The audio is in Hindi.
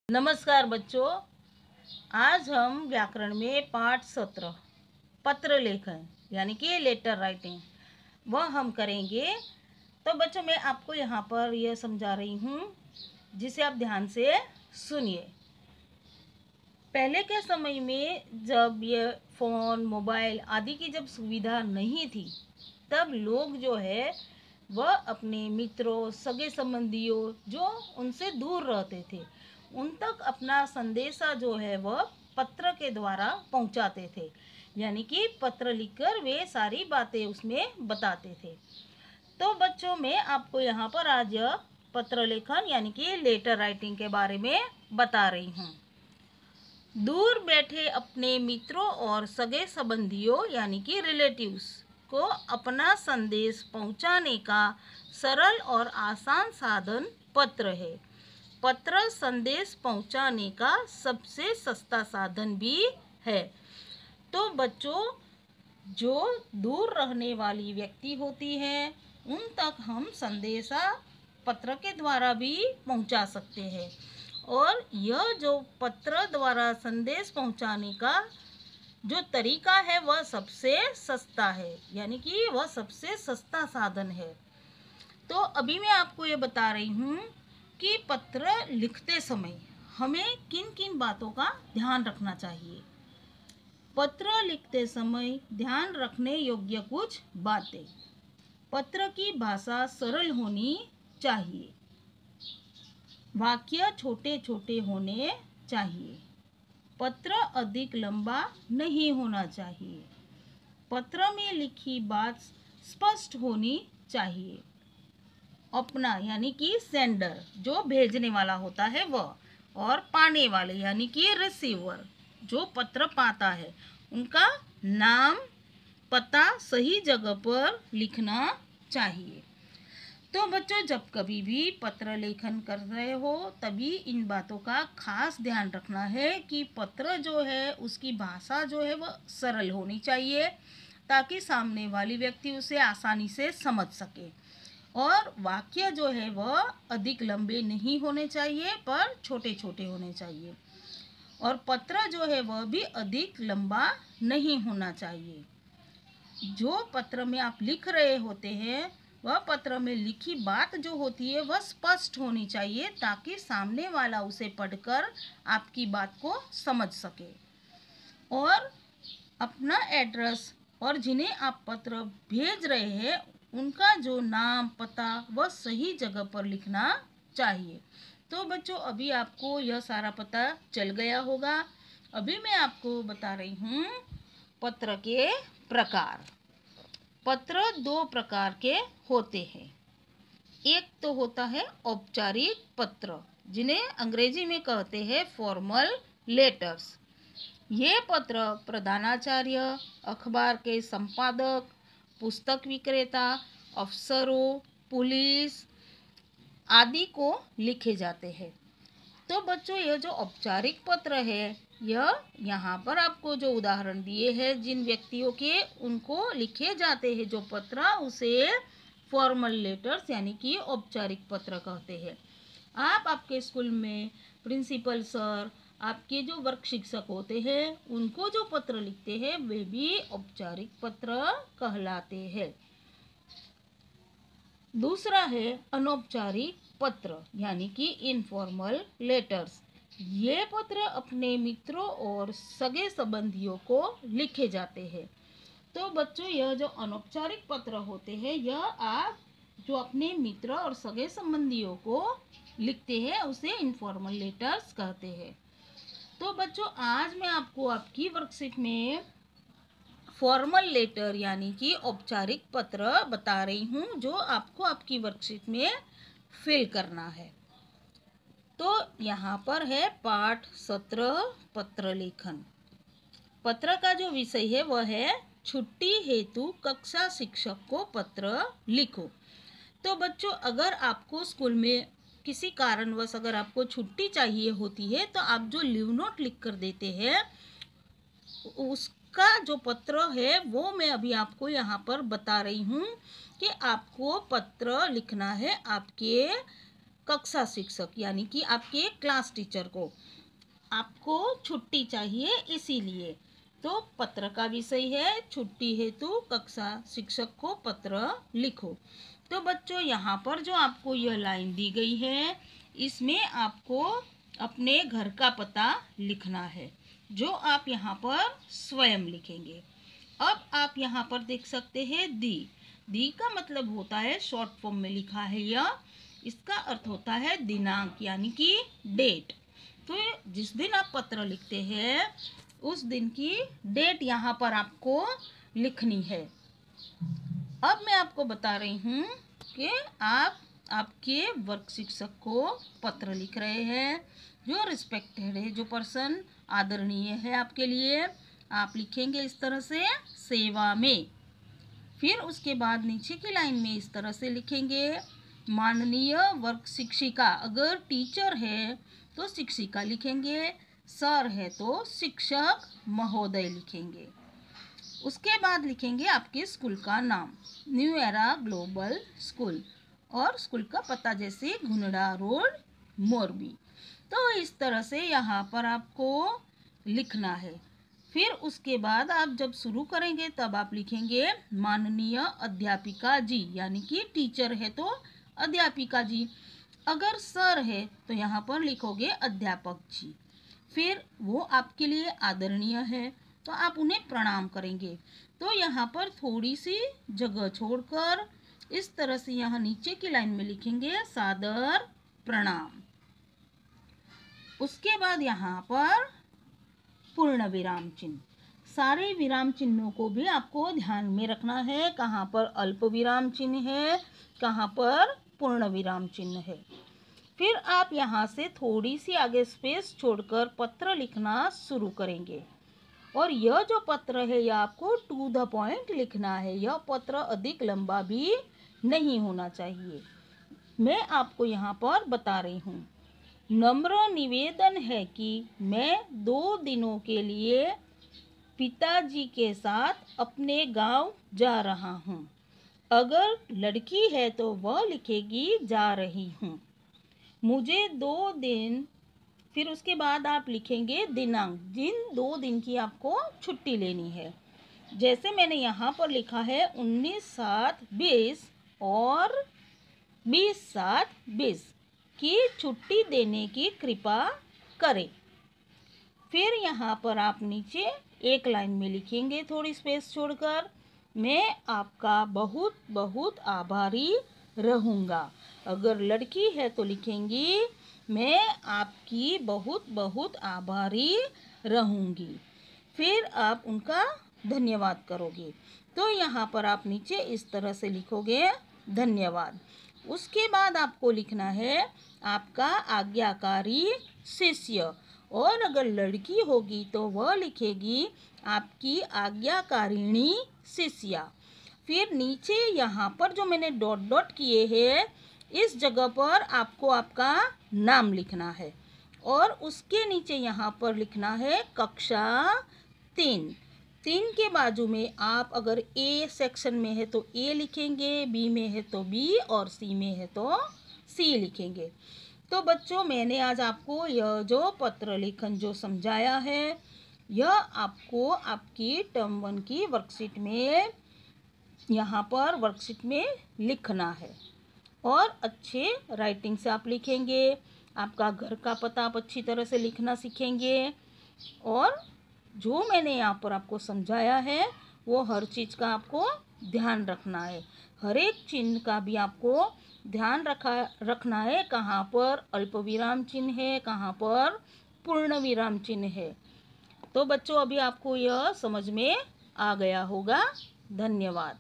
नमस्कार बच्चों, आज हम व्याकरण में पाठ 17 पत्र लेखन यानी कि लेटर राइटिंग वह हम करेंगे। तो बच्चों मैं आपको यहाँ पर यह समझा रही हूँ जिसे आप ध्यान से सुनिए। पहले के समय में जब ये फ़ोन मोबाइल आदि की जब सुविधा नहीं थी तब लोग जो है वह अपने मित्रों सगे संबंधियों जो उनसे दूर रहते थे उन तक अपना संदेशा जो है वह पत्र के द्वारा पहुंचाते थे, यानी कि पत्र लिखकर वे सारी बातें उसमें बताते थे। तो बच्चों मैं आपको यहाँ पर आज पत्र लेखन यानी कि लेटर राइटिंग के बारे में बता रही हूँ। दूर बैठे अपने मित्रों और सगे संबंधियों यानी कि रिलेटिव्स को अपना संदेश पहुंचाने का सरल और आसान साधन पत्र है। पत्र संदेश पहुंचाने का सबसे सस्ता साधन भी है। तो बच्चों जो दूर रहने वाली व्यक्ति होती है उन तक हम संदेशा पत्र के द्वारा भी पहुंचा सकते हैं, और यह जो पत्र द्वारा संदेश पहुंचाने का जो तरीका है वह सबसे सस्ता है, यानी कि वह सबसे सस्ता साधन है। तो अभी मैं आपको ये बता रही हूँ कि पत्र लिखते समय हमें किन किन बातों का ध्यान रखना चाहिए। पत्र लिखते समय ध्यान रखने योग्य कुछ बातें। पत्र की भाषा सरल होनी चाहिए। वाक्य छोटे छोटे होने चाहिए। पत्र अधिक लंबा नहीं होना चाहिए। पत्र में लिखी बात स्पष्ट होनी चाहिए। अपना यानी कि सेंडर जो भेजने वाला होता है वह, और पाने वाले यानी कि रिसीवर जो पत्र पाता है, उनका नाम पता सही जगह पर लिखना चाहिए। तो बच्चों जब कभी भी पत्र लेखन कर रहे हो तभी इन बातों का खास ध्यान रखना है कि पत्र जो है उसकी भाषा जो है वह सरल होनी चाहिए ताकि सामने वाली व्यक्ति उसे आसानी से समझ सके, और वाक्य जो है वह अधिक लंबे नहीं होने चाहिए पर छोटे छोटे होने चाहिए, और पत्र जो है वह भी अधिक लंबा नहीं होना चाहिए। जो पत्र में आप लिख रहे होते हैं वह पत्र में लिखी बात जो होती है वह स्पष्ट होनी चाहिए ताकि सामने वाला उसे पढ़कर आपकी बात को समझ सके, और अपना एड्रेस और जिन्हें आप पत्र भेज रहे हैं उनका जो नाम पता वह सही जगह पर लिखना चाहिए। तो बच्चों अभी आपको यह सारा पता चल गया होगा। अभी मैं आपको बता रही हूँ पत्र के प्रकार। पत्र दो प्रकार के होते हैं। एक तो होता है औपचारिक पत्र जिन्हें अंग्रेजी में कहते हैं फॉर्मल लेटर्स। ये पत्र प्रधानाचार्य, अखबार के संपादक, पुस्तक विक्रेता, अफसरों, पुलिस आदि को लिखे जाते हैं। तो बच्चों यह जो औपचारिक पत्र है यह यहाँ पर आपको जो उदाहरण दिए हैं जिन व्यक्तियों के उनको लिखे जाते हैं जो पत्र उसे फॉर्मल लेटर्स यानी कि औपचारिक पत्र कहते हैं। आप आपके स्कूल में प्रिंसिपल सर, आपके जो वर्ग शिक्षक होते हैं उनको जो पत्र लिखते हैं वे भी औपचारिक पत्र कहलाते हैं। दूसरा है अनौपचारिक पत्र यानी कि इनफॉर्मल लेटर्स। ये पत्र अपने मित्रों और सगे संबंधियों को लिखे जाते हैं। तो बच्चों यह जो अनौपचारिक पत्र होते हैं यह आप जो अपने मित्र और सगे संबंधियों को लिखते हैं उसे इनफॉर्मल लेटर्स कहते हैं। तो बच्चों आज मैं आपको आपकी वर्कशीट में फॉर्मल लेटर यानी कि औपचारिक पत्र बता रही हूँ जो आपको आपकी वर्कशीट में फिल करना है। तो यहाँ पर है पाठ 17 पत्र लेखन। पत्र का जो विषय है वह है छुट्टी हेतु कक्षा शिक्षक को पत्र लिखो। तो बच्चों अगर आपको स्कूल में किसी कारणवश अगर आपको छुट्टी चाहिए होती है तो आप जो लीव नोट लिख कर देते हैं उसका जो पत्र है वो मैं अभी आपको यहाँ पर बता रही हूँ कि आपको पत्र लिखना है आपके कक्षा शिक्षक यानी कि आपके क्लास टीचर को आपको छुट्टी चाहिए, इसीलिए तो पत्र का विषय है छुट्टी हेतु कक्षा शिक्षक को पत्र लिखो। तो बच्चों यहाँ पर जो आपको यह लाइन दी गई है इसमें आपको अपने घर का पता लिखना है, जो आप यहाँ पर स्वयं लिखेंगे। अब आप यहाँ पर देख सकते हैं दी का मतलब होता है, शॉर्ट फॉर्म में लिखा है यह, इसका अर्थ होता है दिनांक यानी कि डेट। तो जिस दिन आप पत्र लिखते हैं उस दिन की डेट यहाँ पर आपको लिखनी है। अब मैं आपको बता रही हूँ कि आप आपके वर्ग शिक्षक को पत्र लिख रहे हैं, जो रिस्पेक्टेड है, जो पर्सन आदरणीय है आपके लिए, आप लिखेंगे इस तरह से सेवा में। फिर उसके बाद नीचे की लाइन में इस तरह से लिखेंगे माननीय वर्ग शिक्षिका। अगर टीचर है तो शिक्षिका लिखेंगे, सर है तो शिक्षक महोदय लिखेंगे। उसके बाद लिखेंगे आपके स्कूल का नाम, न्यू एरा ग्लोबल स्कूल, और स्कूल का पता जैसे घुनड़ा रोड मोरबी। तो इस तरह से यहाँ पर आपको लिखना है। फिर उसके बाद आप जब शुरू करेंगे तब आप लिखेंगे माननीय अध्यापिका जी, यानी कि टीचर है तो अध्यापिका जी, अगर सर है तो यहाँ पर लिखोगे अध्यापक जी। फिर वो आपके लिए आदरणीय है तो आप उन्हें प्रणाम करेंगे। तो यहाँ पर थोड़ी सी जगह छोड़कर इस तरह से यहाँ नीचे की लाइन में लिखेंगे सादर प्रणाम। उसके बाद यहाँ पर पूर्ण विराम चिन्ह, सारे विराम चिन्हों को भी आपको ध्यान में रखना है, कहाँ पर अल्प विराम चिन्ह है, कहाँ पर पूर्ण विराम चिन्ह है। फिर आप यहाँ से थोड़ी सी आगे स्पेस छोड़कर पत्र लिखना शुरू करेंगे, और यह जो पत्र है यह आपको टू द पॉइंट लिखना है, यह पत्र अधिक लंबा भी नहीं होना चाहिए। मैं आपको यहाँ पर बता रही हूँ, नम्र निवेदन है कि मैं 2 दिनों के लिए पिताजी के साथ अपने गांव जा रहा हूँ। अगर लड़की है तो वह लिखेगी जा रही हूँ। मुझे 2 दिन, फिर उसके बाद आप लिखेंगे दिनांक, जिन 2 दिन की आपको छुट्टी लेनी है। जैसे मैंने यहाँ पर लिखा है 19/7/20 और 20/7/20 की छुट्टी देने की कृपा करें। फिर यहाँ पर आप नीचे एक लाइन में लिखेंगे थोड़ी स्पेस छोड़कर, मैं आपका बहुत बहुत आभारी रहूँगा। अगर लड़की है तो लिखेंगी मैं आपकी बहुत बहुत आभारी रहूँगी। फिर आप उनका धन्यवाद करोगे। तो यहाँ पर आप नीचे इस तरह से लिखोगे धन्यवाद। उसके बाद आपको लिखना है आपका आज्ञाकारी शिष्य, और अगर लड़की होगी तो वह लिखेगी आपकी आज्ञाकारिणी शिष्या। फिर नीचे यहाँ पर जो मैंने डॉट डॉट किए हैं इस जगह पर आपको आपका नाम लिखना है, और उसके नीचे यहाँ पर लिखना है कक्षा 3। 3 के बाजू में आप अगर ए सेक्शन में है तो ए लिखेंगे, बी में है तो बी, और सी में है तो सी लिखेंगे। तो बच्चों मैंने आज आपको यह जो पत्र लेखन जो समझाया है यह आपको आपकी टर्म 1 की वर्कशीट में, यहाँ पर वर्कशीट में लिखना है, और अच्छे राइटिंग से आप लिखेंगे। आपका घर का पता आप अच्छी तरह से लिखना सीखेंगे, और जो मैंने यहाँ पर आपको समझाया है वो हर चीज़ का आपको ध्यान रखना है, हर एक चिन्ह का भी आपको ध्यान रखना है, कहाँ पर अल्प विराम चिन्ह है, कहाँ पर पूर्ण विराम चिन्ह है। तो बच्चों अभी आपको यह समझ में आ गया होगा। धन्यवाद।